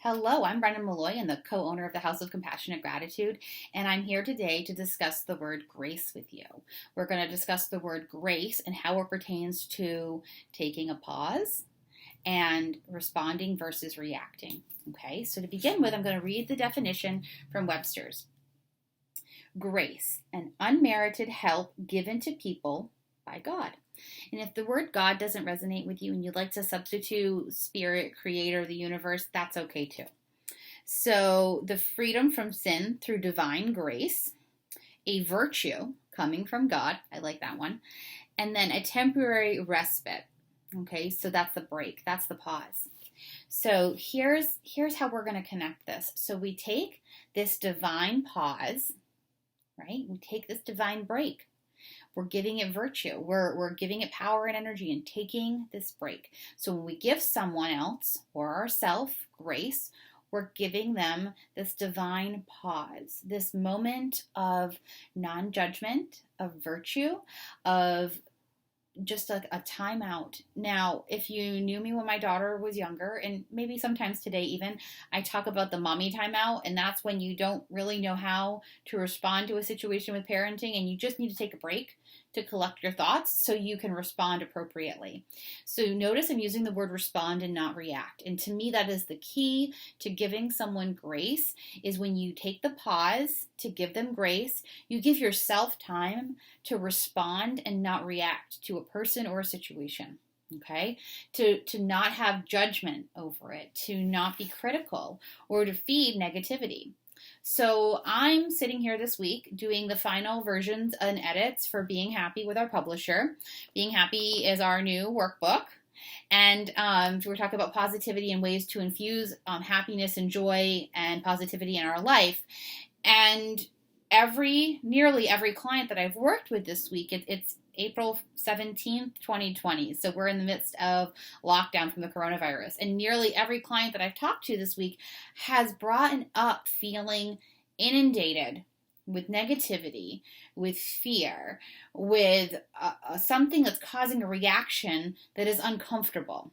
Hello, I'm Brendan Malloy and the co-owner of the House of Compassionate Gratitude, and I'm here today to discuss the word grace with you. We're going to discuss the word grace and how it pertains to taking a pause and responding versus reacting. Okay, so to begin with, I'm going to read the definition from Webster's. Grace, an unmerited help given to people by God. And if the word God doesn't resonate with you and you'd like to substitute spirit, creator, the universe, that's okay too. So the freedom from sin through divine grace, a virtue coming from God, I like that one, and then a temporary respite. Okay, so that's the break, that's the pause. So here's how we're going to connect this. So we take this divine pause, right? We take this divine break. We're giving it virtue. We're giving it power and energy and taking this break. So when we give someone else or ourselves grace, we're giving them this divine pause, this moment of non-judgment, of virtue, of just like a timeout. Now, if you knew me when my daughter was younger, and maybe sometimes today even, I talk about the mommy timeout, and that's when you don't really know how to respond to a situation with parenting, and you just need to take a break to collect your thoughts so you can respond appropriately. So notice I'm using the word respond and not react. And to me, that is the key to giving someone grace, is when you take the pause to give them grace, you give yourself time to respond and not react to a person or a situation. Okay, to not have judgment over it, to not be critical or to feed negativity. So I'm sitting here this week doing the final versions and edits for Being Happy with our publisher. Being Happy is our new workbook. And we're talking about positivity and ways to infuse happiness and joy and positivity in our life. And nearly every client that I've worked with this week, it's April 17th, 2020. So we're in the midst of lockdown from the coronavirus. And nearly every client that I've talked to this week has brought up feeling inundated with negativity, with fear, with something that's causing a reaction that is uncomfortable.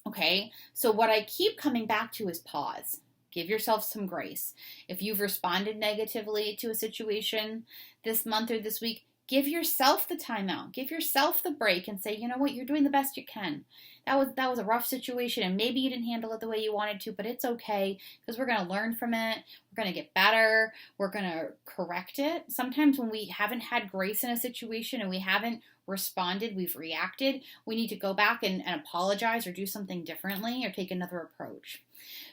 Okay, so what I keep coming back to is pause. Give yourself some grace. If you've responded negatively to a situation this month or this week, give yourself the timeout. Give yourself the break and say, you know what, you're doing the best you can. That was a rough situation, and maybe you didn't handle it the way you wanted to, but it's okay because we're going to learn from it. We're going to get better. We're going to correct it. Sometimes when we haven't had grace in a situation and we haven't responded, we've reacted, we need to go back and apologize or do something differently or take another approach.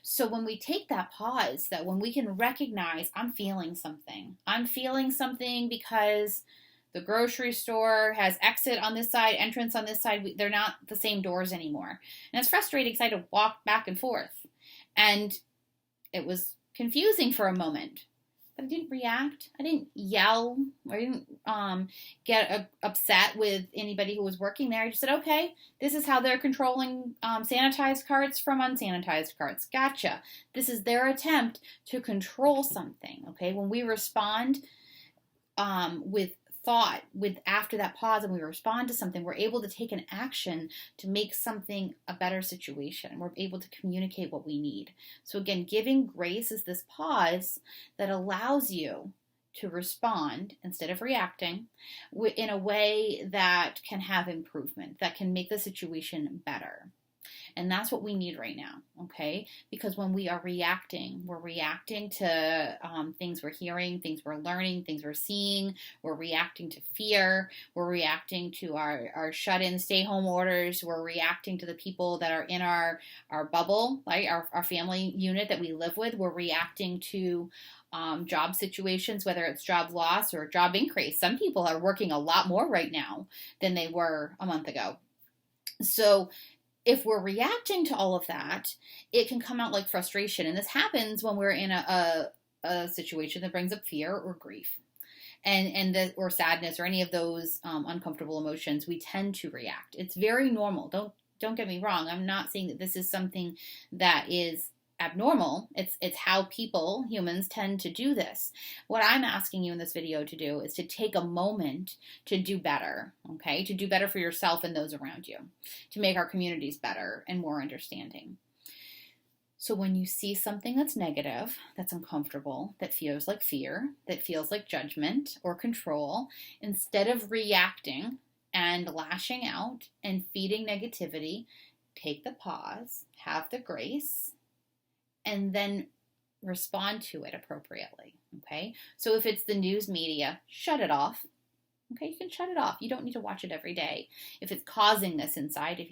So when we take that pause, that when we can recognize I'm feeling something because the grocery store has exit on this side, entrance on this side. They're not the same doors anymore. And it's frustrating because I had to walk back and forth. And it was confusing for a moment. But I didn't react. I didn't yell. I didn't get upset with anybody who was working there. I just said, okay, this is how they're controlling sanitized carts from unsanitized carts. Gotcha. This is their attempt to control something. Okay, when we respond with thought, with after that pause, and we respond to something, we're able to take an action to make something a better situation. We're able to communicate what we need. So again, giving grace is this pause that allows you to respond instead of reacting in a way that can have improvement, that can make the situation better. And that's what we need right now, okay? Because when we are reacting, we're reacting to things we're hearing, things we're learning, things we're seeing. We're reacting to fear. We're reacting to our shut-in, stay-home orders. We're reacting to the people that are in our bubble, right? Our family unit that we live with. We're reacting to job situations, whether it's job loss or job increase. Some people are working a lot more right now than they were a month ago. So if we're reacting to all of that, it can come out like frustration. And this happens when we're in a situation that brings up fear or grief or sadness or any of those uncomfortable emotions. We tend to react. It's very normal. Don't get me wrong. I'm not saying that this is something that is abnormal. It's how humans tend to do this. What I'm asking you in this video to do is to take a moment to do better, okay? To do better for yourself and those around you, to make our communities better and more understanding. So when you see something that's negative, that's uncomfortable, that feels like fear, that feels like judgment or control, instead of reacting and lashing out and feeding negativity, take the pause, have the grace, and then respond to it appropriately. Okay? So if it's the news media, shut it off. Okay, you can shut it off. You don't need to watch it every day. If it's causing this inside of you,